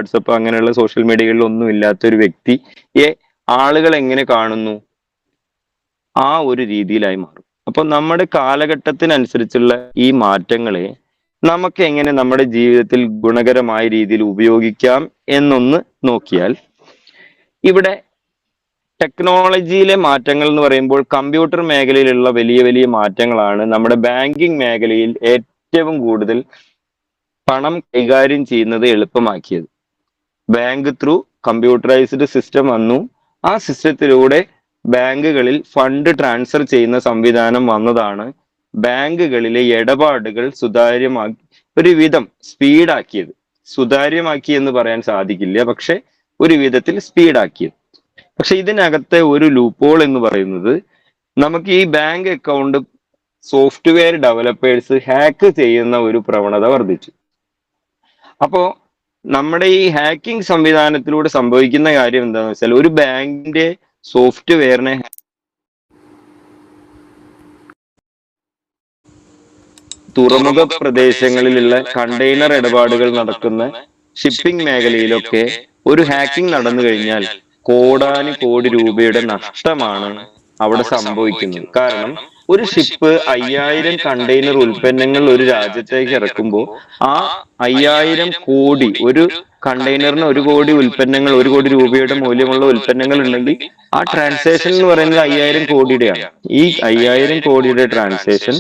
WhatsApp അങ്ങനെയുള്ള social മീഡിയകളിൽ ഒന്നും ഇല്ലാത്ത ഒരു വ്യക്തിയെ ആളുകൾ എങ്ങനെ കാണുന്നു, ആ ഒരു രീതിയിലായി മാറും. അപ്പൊ നമ്മുടെ കാലഘട്ടത്തിനനുസരിച്ചുള്ള ഈ മാറ്റങ്ങളെ നമുക്ക് എങ്ങനെ നമ്മുടെ ജീവിതത്തിൽ ഗുണകരമായ രീതിയിൽ ഉപയോഗിക്കാം എന്നൊന്ന് നോക്കിയാൽ, ഇവിടെ ടെക്നോളജിയിലെ മാറ്റങ്ങൾ എന്ന് പറയുമ്പോൾ കമ്പ്യൂട്ടർ മേഖലയിലുള്ള വലിയ വലിയ മാറ്റങ്ങളാണ് നമ്മുടെ ബാങ്കിങ് മേഖലയിൽ ഏറ്റവും കൂടുതൽ പണം കൈകാര്യം ചെയ്യുന്നത് എളുപ്പമാക്കിയത്. ബാങ്ക് ത്രൂ കമ്പ്യൂട്ടറൈസ്ഡ് സിസ്റ്റം വന്നു. ആ സിസ്റ്റത്തിലൂടെ ബാങ്കുകളിൽ ഫണ്ട് ട്രാൻസ്ഫർ ചെയ്യുന്ന സംവിധാനം വന്നതാണ് ബാങ്കുകളിലെ ഇടപാടുകൾ സുതാര്യമാക്കി ഒരുവിധം സ്പീഡാക്കിയത്. സുതാര്യമാക്കി എന്ന് പറയാൻ സാധിക്കില്ല, പക്ഷെ ഒരു വിധത്തിൽ സ്പീഡാക്കിയത്. പക്ഷെ ഇതിനകത്തെ ഒരു ലൂപ്പോൾ എന്ന് പറയുന്നത്, നമുക്ക് ഈ bank account software developers hack ചെയ്യുന്ന ഒരു പ്രവണത വർദ്ധിച്ചു. അപ്പോ നമ്മുടെ ഈ ഹാക്കിംഗ് സംവിധാനത്തിലൂടെ സംഭവിക്കുന്ന കാര്യം എന്താണെന്ന് വെച്ചാൽ, ഒരു ബാങ്കിന്റെ സോഫ്റ്റ്വെയറിനെ തുറമുഖ പ്രദേശങ്ങളിലുള്ള കണ്ടെയ്നർ ഇടപാടുകൾ നടക്കുന്ന ഷിപ്പിംഗ് മേഖലയിലൊക്കെ ഒരു ഹാക്കിംഗ് നടന്നു കഴിഞ്ഞാൽ കോടാനുകോടി രൂപയുടെ നഷ്ടമാണ് അവിടെ സംഭവിക്കുന്നത്. കാരണം ഒരു ഷിപ്പ് 5000 കണ്ടെയ്നർ ഉൽപ്പന്നങ്ങൾ ഒരു രാജ്യത്തേക്ക് ഇറക്കുമ്പോൾ ആ 5000 കോടി, ഒരു കണ്ടെയ്നറിന് 1 കോടി ഉൽപ്പന്നങ്ങൾ, 1 കോടി രൂപയുടെ മൂല്യമുള്ള ഉൽപ്പന്നങ്ങൾ ഉണ്ടെങ്കിൽ ആ ട്രാൻസാക്ഷൻ എന്ന് പറയുന്നത് 5000 കോടിയുടെയാണ്. ഈ 5000 കോടിയുടെ ട്രാൻസാക്ഷൻ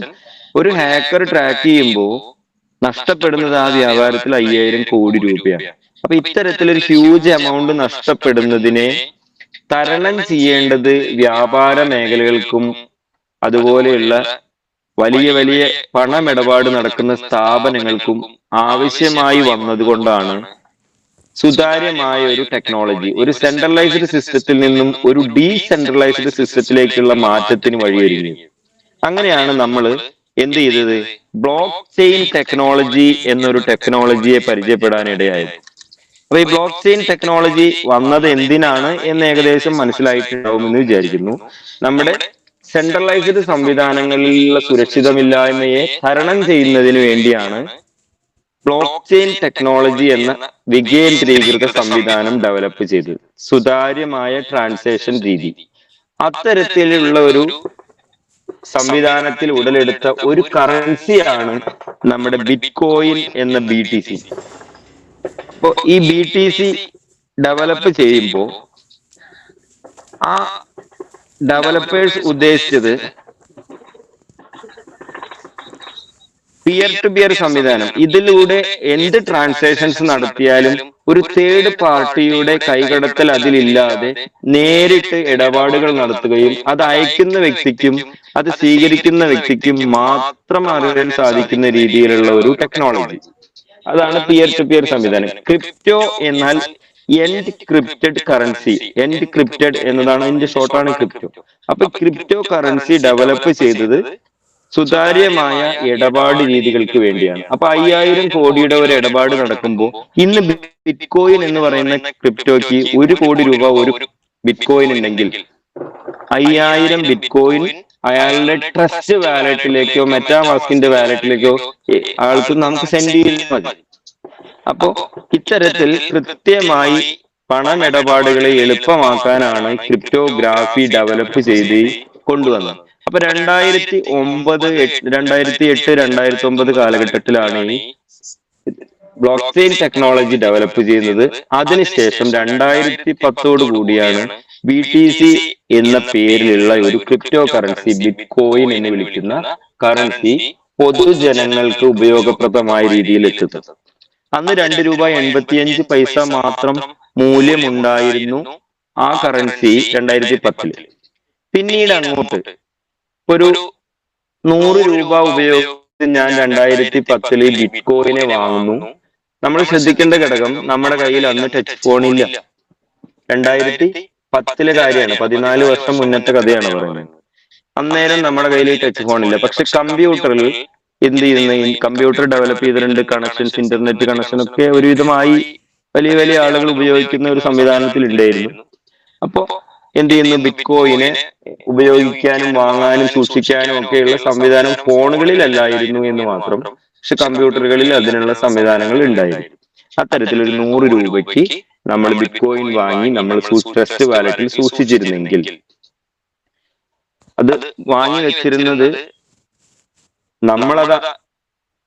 ഒരു ഹാക്കർ ട്രാക്ക് ചെയ്യുമ്പോൾ നഷ്ടപ്പെടുന്നത് ആ വ്യാപാരത്തിൽ 5000 കോടി രൂപയാണ്. അപ്പൊ ഇത്തരത്തിലൊരു ഹ്യൂജ് എമൗണ്ട് നഷ്ടപ്പെടുന്നതിനെ തരണം ചെയ്യേണ്ടത് വ്യാപാര മേഖലകൾക്കും അതുപോലെയുള്ള വലിയ വലിയ പണമിടപാട് നടക്കുന്ന സ്ഥാപനങ്ങൾക്കും ആവശ്യമായി വന്നതുകൊണ്ടാണ് സുതാര്യമായ ഒരു ടെക്നോളജി, ഒരു സെൻട്രലൈസ്ഡ് സിസ്റ്റത്തിൽ നിന്നും ഒരു ഡീസെൻട്രലൈസ്ഡ് സിസ്റ്റത്തിലേക്കുള്ള മാറ്റത്തിന് വഴിയൊരുങ്ങിയത്. അങ്ങനെയാണ് നമ്മൾ എന്ത് ചെയ്തത്, ബ്ലോക്ക് ചെയിൻ ടെക്നോളജി എന്നൊരു ടെക്നോളജിയെ പരിചയപ്പെടാനിടയായത്. അപ്പൊ ഈ ബ്ലോക്ക് ചെയിൻ ടെക്നോളജി വന്നത് എന്തിനാണ് എന്ന് ഏകദേശം മനസ്സിലായിട്ടുണ്ടാവുമെന്ന് വിചാരിക്കുന്നു. നമ്മുടെ സെൻട്രലൈസ്ഡ് സംവിധാനങ്ങളിലുള്ള സുരക്ഷിതമില്ലായ്മയെ തരണം ചെയ്യുന്നതിന് വേണ്ടിയാണ് ബ്ലോക്ക് ചെയിൻ ടെക്നോളജി എന്ന വികേന്ദ്രീകൃത സംവിധാനം ഡെവലപ്പ് ചെയ്തത്. സുതാര്യമായ ട്രാൻസാക്ഷൻ രീതി. അത്തരത്തിലുള്ള ഒരു സംവിധാനത്തിൽ ഉടലെടുത്ത ഒരു കറൻസിയാണ് നമ്മുടെ ബിറ്റ്കോയിൻ എന്ന BTC. അപ്പോ ഈ BTC ഡെവലപ്പ് ചെയ്യുമ്പോൾ ആ ഡെവലപ്പേഴ്സ് ഉദ്ദേശിച്ചത് പിയർ ടു പിയർ സംവിധാനം. ഇതിലൂടെ എന്ത് ട്രാൻസാക്ഷൻസ് നടത്തിയാലും ഒരു തേർഡ് പാർട്ടിയുടെ കൈകടത്തൽ അതിലില്ലാതെ നേരിട്ട് ഇടപാടുകൾ നടത്തുകയും അത് അയക്കുന്ന വ്യക്തിക്കും അത് സ്വീകരിക്കുന്ന വ്യക്തിക്കും മാത്രം അറിയാൻ സാധിക്കുന്ന രീതിയിലുള്ള ഒരു ടെക്നോളജി. അതാണ് പിയർ ടു പിയർ സംവിധാനം. ക്രിപ്റ്റോ എന്നാൽ എൻഡ് ക്രിപ്റ്റഡ് കറൻസി. എൻഡ് ക്രിപ്റ്റഡ് എന്നതാണ് അതിന്റെ ഷോർട്ടാണ് ക്രിപ്റ്റോ. അപ്പൊ ക്രിപ്റ്റോ കറൻസി ഡെവലപ്പ് ചെയ്തത് സുതാര്യമായ ഇടപാട് രീതികൾക്ക് വേണ്ടിയാണ്. അപ്പൊ 5000 കോടിയുടെ ഒരു ഇടപാട് നടക്കുമ്പോൾ ഇന്ന് ബിറ്റ്കോയിൻ എന്ന് പറയുന്ന ക്രിപ്റ്റോയ്ക്ക് 1 കോടി രൂപ ഒരു ബിറ്റ്കോയിൻ ഉണ്ടെങ്കിൽ 5000 ബിറ്റ്കോയിൻ അയാളുടെ ട്രസ്റ്റ് വാലറ്റിലേക്കോ മെറ്റാമാസ്കിന്റെ വാലറ്റിലേക്കോ ആൾക്ക് നമുക്ക് സെൻഡ് ചെയ്താൽ മതി. അപ്പോ ഇത്തരത്തിൽ കൃത്യമായി പണമിടപാടുകളെ എളുപ്പമാക്കാനാണ് ക്രിപ്റ്റോഗ്രാഫി ഡെവലപ്പ് ചെയ്ത് കൊണ്ടുവന്നത്. അപ്പൊ 2008 2009 കാലഘട്ടത്തിലാണ് ഈ ബ്ലോക്ക് ചെയിൻ ടെക്നോളജി ഡെവലപ്പ് ചെയ്യുന്നത്. അതിനുശേഷം 2010 കൂടിയാണ് BTC എന്ന പേരിലുള്ള ഒരു ക്രിപ്റ്റോ കറൻസി, ബിറ്റ്കോയിൻ എന്ന് വിളിക്കുന്ന കറൻസി പൊതുജനങ്ങൾക്ക് ഉപയോഗപ്രദമായ രീതിയിൽ എത്തുന്നത്. അന്ന് 2 രൂപ 85 മാത്രം മൂല്യമുണ്ടായിരുന്നു ആ കറൻസി 2010. പിന്നീട് അങ്ങോട്ട് ഒരു 100 രൂപ ഉപയോഗിച്ച് ഞാൻ 2010 ബിറ്റ്കോയിനെ വാങ്ങുന്നു. നമ്മൾ ശ്രദ്ധിക്കേണ്ട ഘടകം, നമ്മുടെ കയ്യിൽ അന്ന് ടച്ച് ഫോൺ ഇല്ല. 2010 കാര്യമാണ്, 14 വർഷം മുന്നത്തെ കഥയാണ് പറയുന്നത്. അന്നേരം നമ്മുടെ കയ്യിൽ ടച്ച് ഫോൺ ഇല്ല. പക്ഷെ കമ്പ്യൂട്ടറിൽ എന്ത് ചെയ്യുന്ന, കമ്പ്യൂട്ടർ ഡെവലപ്പ് ചെയ്തിട്ടുണ്ട്. കണക്ഷൻസ്, ഇന്റർനെറ്റ് കണക്ഷൻ ഒക്കെ ഒരുവിധമായി വലിയ വലിയ ആളുകൾ ഉപയോഗിക്കുന്ന ഒരു സംവിധാനത്തിൽ ഉണ്ടായിരുന്നു. അപ്പോ എന്ത് ചെയ്യുന്നു, ബിറ്റ്കോയിനെ ഉപയോഗിക്കാനും വാങ്ങാനും സൂക്ഷിക്കാനും ഒക്കെയുള്ള സംവിധാനം ഫോണുകളിലല്ലായിരുന്നു എന്ന് മാത്രം, പക്ഷെ കമ്പ്യൂട്ടറുകളിൽ അതിനുള്ള സംവിധാനങ്ങൾ ഉണ്ടായിരുന്നു. അത്തരത്തിലൊരു 100 രൂപയ്ക്ക് നമ്മൾ ബിറ്റ് കോയിൻ വാങ്ങി നമ്മൾ ട്രസ്റ്റ് വാലറ്റിൽ സൂക്ഷിച്ചിരുന്നെങ്കിൽ, അത് വാങ്ങി വെച്ചിരുന്നത് നമ്മളത്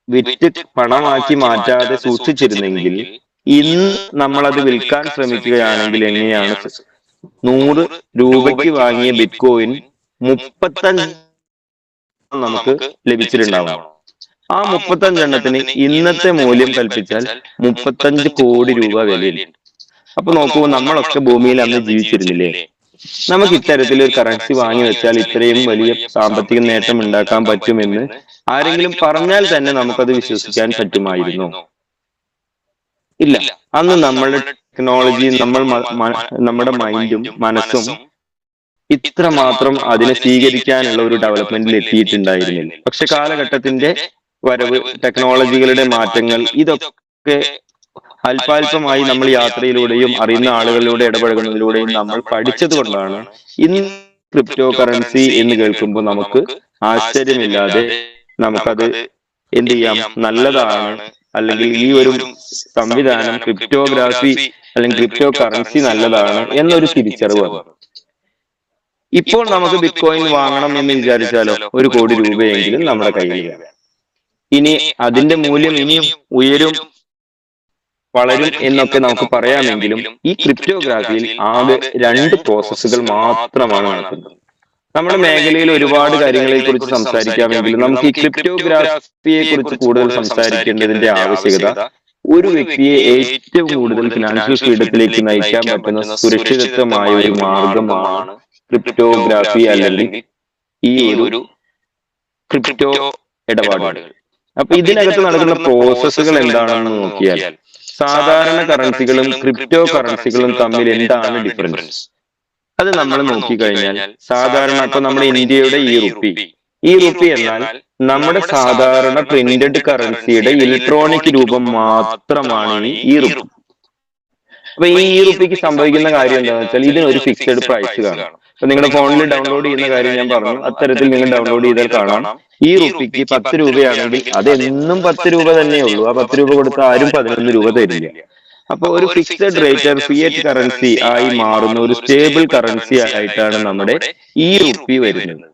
വിറ്റ് പണമാക്കി മാറ്റാതെ സൂക്ഷിച്ചിരുന്നെങ്കിൽ, ഇന്ന് നമ്മളത് വിൽക്കാൻ ശ്രമിക്കുകയാണെങ്കിൽ എങ്ങനെയാണ് 100 രൂപയ്ക്ക് വാങ്ങിയ ബിറ്റ് കോയിൻ 35 നമുക്ക് ലഭിച്ചിട്ടുണ്ടാവണം. ആ 35 എണ്ണത്തിന് ഇന്നത്തെ മൂല്യം കൽപ്പിച്ചാൽ 35 കോടി രൂപ വിലയുണ്ട്. അപ്പൊ നോക്കൂ, നമ്മളൊക്കെ ഭൂമിയിൽ അന്ന് ജീവിച്ചിരുന്നില്ലേ? നമുക്ക് ഇത്തരത്തിലൊരു കറൻസി വാങ്ങി വെച്ചാൽ ഇത്രയും വലിയ സാമ്പത്തിക നേട്ടം ഉണ്ടാക്കാൻ പറ്റുമെന്ന് ആരെങ്കിലും പറഞ്ഞാൽ തന്നെ നമുക്കത് വിശ്വസിക്കാൻ പറ്റുമായിരുന്നോ? ഇല്ല. അന്ന് നമ്മളുടെ ടെക്നോളജി, നമ്മുടെ മൈൻഡും മനസ്സും ഇത്രമാത്രം അതിനെ സ്വീകരിക്കാനുള്ള ഒരു ഡെവലപ്മെന്റിൽ എത്തിയിട്ടുണ്ടായിരുന്നില്ല. പക്ഷെ കാലഘട്ടത്തിന്റെ വരവ്, ടെക്നോളജികളുടെ മാറ്റങ്ങൾ, ഇതൊക്കെ അല്പാൽപമായി നമ്മൾ യാത്രയിലൂടെയും അറിയുന്ന ആളുകളിലൂടെ ഇടപഴകുന്നതിലൂടെയും നമ്മൾ പഠിച്ചത് കൊണ്ടാണ് ഇന്ന് ക്രിപ്റ്റോ കറൻസി എന്ന് കേൾക്കുമ്പോൾ നമുക്ക് ആശ്ചര്യമില്ലാതെ നമുക്കത് എന്ത് ചെയ്യാം, നല്ലതാണ്, അല്ലെങ്കിൽ ഈ ഒരു സംവിധാനം ക്രിപ്റ്റോഗ്രാഫി അല്ലെങ്കിൽ ക്രിപ്റ്റോ കറൻസി നല്ലതാണ് എന്നൊരു തിരിച്ചറിവ് വന്നു. ഇപ്പോൾ നമുക്ക് ബിറ്റ് കോയിൻ വാങ്ങണം എന്ന് വിചാരിച്ചാലോ 1 കോടി രൂപയെങ്കിലും നമ്മുടെ കയ്യിൽ വേണം. ഇനി അതിന്റെ മൂല്യം ഇനിയും ഉയരും, വളരും എന്നൊക്കെ നമുക്ക് പറയാമെങ്കിലും ഈ ക്രിപ്റ്റോഗ്രാഫിയിൽ ആകെ 2 പ്രോസസ്സുകൾ മാത്രമാണ് നടക്കുന്നത്. നമ്മുടെ മേഖലയിൽ ഒരുപാട് കാര്യങ്ങളെ കുറിച്ച് സംസാരിക്കാമെങ്കിലും നമുക്ക് ഈ ക്രിപ്റ്റോഗ്രാഫിയെ കുറിച്ച് കൂടുതൽ സംസാരിക്കേണ്ടതിന്റെ ആവശ്യകത, ഒരു വ്യക്തിയെ ഏറ്റവും കൂടുതൽ ഫിനാൻഷ്യൽ ഫ്രീഡത്തിലേക്ക് നയിക്കാൻ പറ്റുന്ന സുരക്ഷിതത്വമായ ഒരു മാർഗമാണ് ക്രിപ്റ്റോഗ്രാഫി അല്ലെങ്കിൽ ഈ ഒരു ക്രിപ്റ്റോ ഇടപാടുകൾ. അപ്പൊ ഇതിനകത്ത് നടക്കുന്ന പ്രോസസ്സുകൾ എന്താണെന്ന് നോക്കിയാൽ, സാധാരണ കറൻസികളും ക്രിപ്റ്റോ കറൻസികളും തമ്മിൽ എന്താണ് ഡിഫറൻസ്? അത് നമ്മൾ നോക്കിക്കഴിഞ്ഞാൽ, സാധാരണ ഇപ്പൊ നമ്മുടെ ഇന്ത്യയുടെ ഈ റുപ്പി എന്നാൽ നമ്മുടെ സാധാരണ പ്രിന്റഡ് കറൻസിയുടെ ഇലക്ട്രോണിക് രൂപം മാത്രമാണ് ഈ റുപ്പി. അപ്പൊ ഈ റുപ്പിക്ക് സംഭവിക്കുന്ന കാര്യം എന്താണെന്ന് വെച്ചാൽ, ഇതിനൊരു ഫിക്സഡ് പ്രൈസ് കാണും. അപ്പൊ നിങ്ങളുടെ ഫോണിൽ ഡൗൺലോഡ് ചെയ്യുന്ന കാര്യം ഞാൻ പറഞ്ഞു, അത്തരത്തിൽ നിങ്ങൾ ഡൗൺലോഡ് ചെയ്താൽ കാണാം, ഈ റുപ്പിക്ക് 10 രൂപയാണെങ്കിൽ അത് എന്നും 10 രൂപ തന്നെയുള്ളൂ. ആ 10 രൂപ കൊടുത്ത ആരും 11 രൂപ തരില്ല. അപ്പൊ ഒരു ഫിക്സഡ് റേറ്റ്, ഫിയറ്റ് കറൻസി ആയി മാറുന്ന ഒരു സ്റ്റേബിൾ കറൻസി ആയിട്ടാണ് നമ്മുടെ ഈ റുപ്പി വരുന്നത്.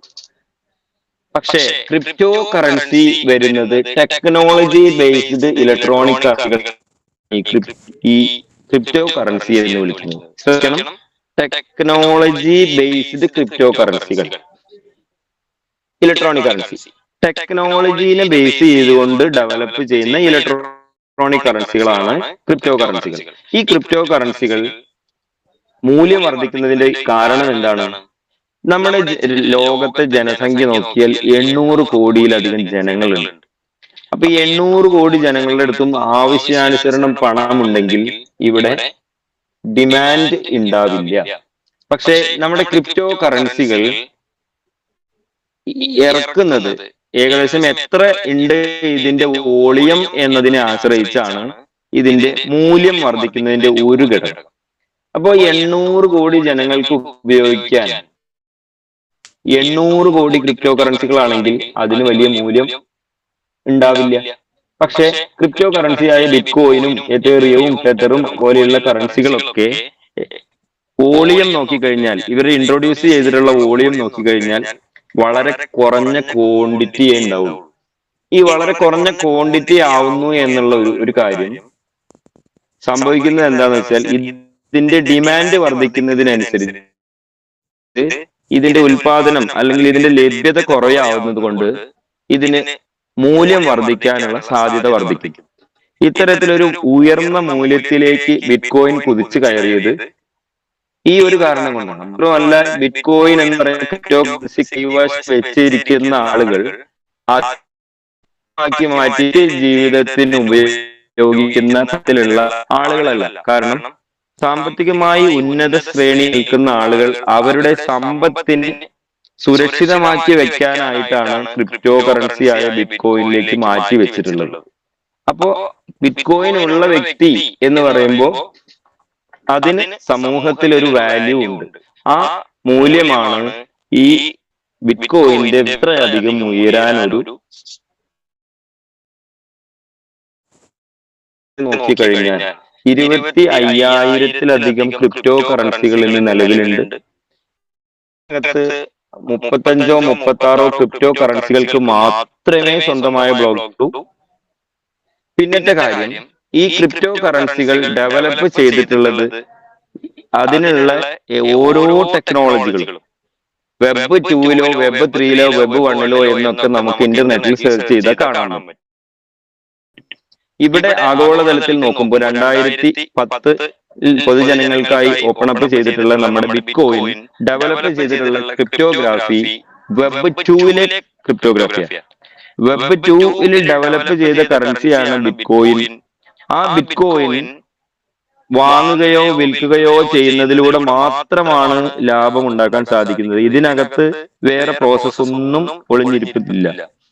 പക്ഷേ ക്രിപ്റ്റോ കറൻസി വരുന്നത് ടെക്നോളജി ബേസ്ഡ് ഇലക്ട്രോണിക് കറൻസികൾ, ഈ ക്രിപ്റ്റോ കറൻസി എന്ന് വിളിക്കുന്നത്. ശ്രദ്ധിക്കണം, ടെക്നോളജി ബേസ്ഡ് ക്രിപ്റ്റോ കറൻസികൾ, ഇലക്ട്രോണിക് കറൻസി, ടെക്നോളജീനെ ബേസ് ചെയ്തുകൊണ്ട് ഡെവലപ്പ് ചെയ്യുന്ന ഇലക്ട്രോണിക് കറൻസികളാണ് ക്രിപ്റ്റോ കറൻസികൾ. ഈ ക്രിപ്റ്റോ കറൻസികൾ മൂല്യം വർദ്ധിക്കുന്നതിന്റെ കാരണം എന്താണ്? നമ്മുടെ ലോകത്തെ ജനസംഖ്യ നോക്കിയാൽ 800 കോടിയിലധികം ജനങ്ങളുണ്ട്. അപ്പൊ ഈ 800 കോടി ജനങ്ങളുടെ അടുത്തും ആവശ്യാനുസരണം പണമുണ്ടെങ്കിൽ ഇവിടെ ഡിമാൻഡ് ഉണ്ടാവില്ല. പക്ഷെ നമ്മുടെ ക്രിപ്റ്റോ കറൻസികൾ ഇറക്കുന്നത് ഏകദേശം എത്ര ഉണ്ട്, ഇതിന്റെ വോളിയം എന്നതിനെ ആശ്രയിച്ചാണ് ഇതിന്റെ മൂല്യം വർദ്ധിക്കുന്നതിന്റെ ഒരു ഘടകം. അപ്പോൾ 800 കോടി ജനങ്ങൾക്ക് ഉപയോഗിക്കാൻ 800 കോടി ക്രിപ്റ്റോ കറൻസികളാണെങ്കിൽ അതിന് വലിയ മൂല്യം ഉണ്ടാവില്ല. പക്ഷെ ക്രിപ്റ്റോ കറൻസിയായ ബിറ്റ് കോയിനും എതേറിയവും ടെതറും പോലെയുള്ള കറൻസികളൊക്കെ വോളിയം നോക്കിക്കഴിഞ്ഞാൽ, ഇവരെ ഇൻട്രൊഡ്യൂസ് ചെയ്തിട്ടുള്ള വോളിയം നോക്കിക്കഴിഞ്ഞാൽ വളരെ കുറഞ്ഞ ക്വാണ്ടിറ്റിയേ ഉണ്ടാവുള്ളൂ. ഈ വളരെ കുറഞ്ഞ ക്വാണ്ടിറ്റി ആവുന്നു എന്നുള്ള ഒരു കാര്യം സംഭവിക്കുന്നത് എന്താന്ന് വെച്ചാൽ, ഇതിന്റെ ഡിമാൻഡ് വർദ്ധിക്കുന്നതിനനുസരിച്ച് ഇതിന്റെ ഉൽപാദനം അല്ലെങ്കിൽ ഇതിന്റെ ലഭ്യത കുറയാവുന്നത് കൊണ്ട് ഇതിന് മൂല്യം വർദ്ധിക്കാനുള്ള സാധ്യത വർദ്ധിക്കും. ഇത്തരത്തിലൊരു ഉയർന്ന മൂല്യത്തിലേക്ക് ബിറ്റ് കോയിൻ കുതിച്ചു കയറിയത് ഈ ഒരു കാരണം കൊണ്ടാണ്. മാത്രമല്ല, ബിറ്റ് കോയിൻ എന്ന് പറയുന്ന ക്രിപ്റ്റോ കറൻസി കൈവശം വെച്ചിരിക്കുന്ന ആളുകൾ ആക്കി മാറ്റിയിട്ട് ജീവിതത്തിന് ഉപയോഗിക്കുന്ന തരത്തിലുള്ള ആളുകളല്ല. കാരണം സാമ്പത്തികമായി ഉന്നത ശ്രേണി നിൽക്കുന്ന ആളുകൾ അവരുടെ സമ്പത്തിനെ സുരക്ഷിതമാക്കി വെക്കാനായിട്ടാണ് ക്രിപ്റ്റോ കറൻസി ആയ ബിറ്റ് കോയിനിലേക്ക് മാറ്റി വെച്ചിട്ടുള്ളത്. അപ്പോ ബിറ്റ് കോയിൻ ഉള്ള വ്യക്തി എന്ന് പറയുമ്പോൾ അതിന് സമൂഹത്തിൽ ഒരു വാല്യൂ ഉണ്ട്. ആ മൂല്യമാണ് ഈ ബിറ്റ് കോയിന്റെ ഇത്രയധികം ഉയരാനൊരു നോക്കിക്കഴിഞ്ഞാൽ 25,000-ലധികം ക്രിപ്റ്റോ കറൻസികൾ ഇന്ന് നിലവിലുണ്ട്. അകത്ത് 35-36 ക്രിപ്റ്റോ കറൻസികൾക്ക് മാത്രമേ സ്വന്തമായ ബ്ലോക്ക് ഉള്ളൂ. പിന്നത്തെ കാര്യം, ഈ ക്രിപ്റ്റോ കറൻസികൾ ഡെവലപ്പ് ചെയ്തിട്ടുള്ളത് അതിനുള്ള ഓരോ ടെക്നോളജികളും വെബ് 2-ലോ വെബ് 3-ലോ വെബ് 1-ലോ എന്നൊക്കെ നമുക്ക് ഇന്റർനെറ്റിൽ സെർച്ച് ചെയ്താൽ കാണാൻ പറ്റും. ഇവിടെ ആഗോളതലത്തിൽ നോക്കുമ്പോൾ 2010 പൊതുജനങ്ങൾക്കായി ഓപ്പൺ അപ്പ് ചെയ്തിട്ടുള്ള നമ്മുടെ ബിറ്റ്കോയിൻ ഡെവലപ്പ് ചെയ്തിട്ടുള്ള ക്രിപ്റ്റോഗ്രാഫി വെബ് 2-ലെ ക്രിപ്റ്റോഗ്രാഫിയാണ്. വെബ് 2-ൽ ഡെവലപ്പ് ചെയ്ത കറൻസിയാണ് ബിറ്റ്കോയിൻ. ആ ബിറ്റ്കോയിൻ വാങ്ങുകയോ വിൽക്കുകയോ ചെയ്യുന്നതിലൂടെ മാത്രമാണ് ലാഭം ഉണ്ടാക്കാൻ സാധിക്കുന്നത്. ഇതിനകത്ത് വേറെ പ്രോസസ് ഒന്നും ഒളിഞ്ഞിരിപ്പില്ല.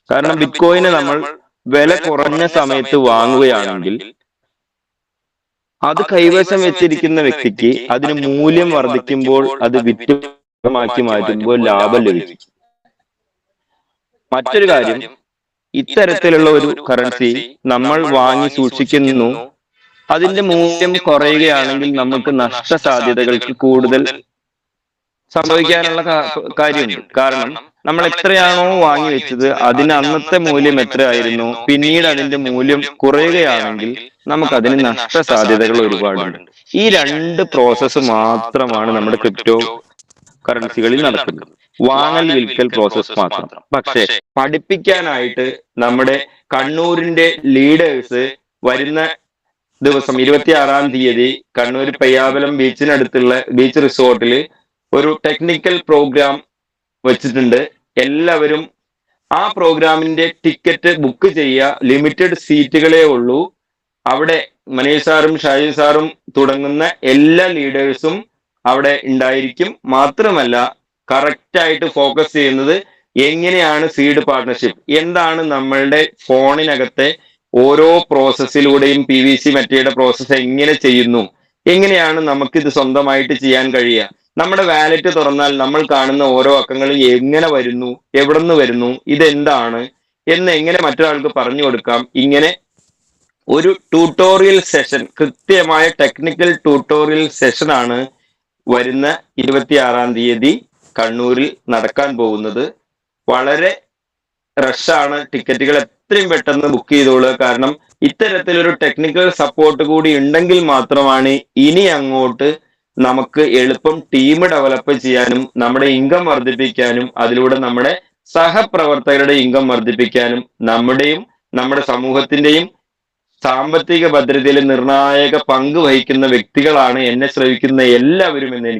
കാരണം ബിറ്റ്കോയിനെ നമ്മൾ വില കുറഞ്ഞ സമയത്ത് വാങ്ങുകയാണെങ്കിൽ അത് കൈവശം വെച്ചിരിക്കുന്ന വ്യക്തിക്ക് അതിന് മൂല്യം വർദ്ധിക്കുമ്പോൾ അത് വിറ്റുമാക്കി മാറ്റുമ്പോൾ ലാഭം ലഭിക്കും. മറ്റൊരു കാര്യം, ഇത്തരത്തിലുള്ള ഒരു കറൻസി നമ്മൾ വാങ്ങി സൂക്ഷിക്കുന്നു, അതിന്റെ മൂല്യം കുറയുകയാണെങ്കിൽ നമുക്ക് നഷ്ടസാധ്യതകൾക്ക് കൂടുതൽ സംഭവിക്കാനുള്ള കാര്യമുണ്ട്. കാരണം നമ്മൾ എത്രയാണോ വാങ്ങി വെച്ചത് അതിന് അന്നത്തെ മൂല്യം എത്രയായിരുന്നു, പിന്നീട് അതിന്റെ മൂല്യം കുറയുകയാണെങ്കിൽ നമുക്ക് അതിന് നഷ്ടസാധ്യതകൾ ഒരുപാടുണ്ട്. ഈ രണ്ട് പ്രോസസ്സ് മാത്രമാണ് നമ്മുടെ ക്രിപ്റ്റോ കറൻസികളിൽ നടക്കുന്നത്. വാങ്ങൽ വിൽക്കൽ പ്രോസസ് മാത്രം. പക്ഷെ പഠിപ്പിക്കാനായിട്ട് നമ്മുടെ കണ്ണൂരിന്റെ ലീഡേഴ്സ് വരുന്ന ദിവസം 26-ാം തീയതി കണ്ണൂർ പയ്യാവലം ബീച്ചിനടുത്തുള്ള ബീച്ച് റിസോർട്ടിൽ ഒരു ടെക്നിക്കൽ പ്രോഗ്രാം വെച്ചിട്ടുണ്ട്. എല്ലാവരും ആ പ്രോഗ്രാമിന്റെ ടിക്കറ്റ് ബുക്ക് ചെയ്യുക. ലിമിറ്റഡ് സീറ്റുകളേ ഉള്ളൂ. അവിടെ മനീഷ് സാറും ഷാജി സാറും തുടങ്ങുന്ന എല്ലാ ലീഡേഴ്സും അവിടെ ഉണ്ടായിരിക്കും. മാത്രമല്ല, കറക്റ്റ് ആയിട്ട് ഫോക്കസ് ചെയ്യുന്നത് എങ്ങനെയാണ് സീഡ് പാർട്ട്ണർഷിപ്പ്, എന്താണ് നമ്മളുടെ ഫോണിനകത്തെ ഓരോ പ്രോസസ്സിലൂടെയും PVC മെറ്റയുടെ പ്രോസസ്സ് എങ്ങനെ ചെയ്യുന്നു, എങ്ങനെയാണ് നമുക്കിത് സ്വന്തമായിട്ട് ചെയ്യാൻ കഴിയുക, നമ്മുടെ വാലറ്റ് തുറന്നാൽ നമ്മൾ കാണുന്ന ഓരോ അക്കങ്ങളും എങ്ങനെ വരുന്നു, എവിടെ നിന്ന് വരുന്നു, ഇതെന്താണ് എന്ന് എങ്ങനെ മറ്റൊരാൾക്ക് പറഞ്ഞു കൊടുക്കാം. ഇങ്ങനെ ഒരു ട്യൂട്ടോറിയൽ സെഷൻ, കൃത്യമായ ടെക്നിക്കൽ ട്യൂട്ടോറിയൽ സെഷൻ ആണ് വരുന്ന 26-ാം തീയതി കണ്ണൂരിൽ നടക്കാൻ പോകുന്നത്. വളരെ റഷാണ്. ടിക്കറ്റുകൾ എത്രയും പെട്ടെന്ന് ബുക്ക് ചെയ്തോളുക. കാരണം ഇത്തരത്തിലൊരു ടെക്നിക്കൽ സപ്പോർട്ട് കൂടി ഉണ്ടെങ്കിൽ മാത്രമാണ് ഇനി അങ്ങോട്ട് നമുക്ക് എളുപ്പം ടീം ഡെവലപ്പ് ചെയ്യാനും നമ്മുടെ ഇൻകം വർദ്ധിപ്പിക്കാനും അതിലൂടെ നമ്മുടെ സഹപ്രവർത്തകരുടെ ഇൻകം വർദ്ധിപ്പിക്കാനും നമ്മുടെയും നമ്മുടെ സമൂഹത്തിന്റെയും സാമ്പത്തിക ഭദ്രതയിൽ നിർണായക പങ്ക് വഹിക്കുന്ന വ്യക്തികളാണ് എന്നെ ശ്രവിക്കുന്ന എല്ലാവരും എന്ന് എനിക്ക്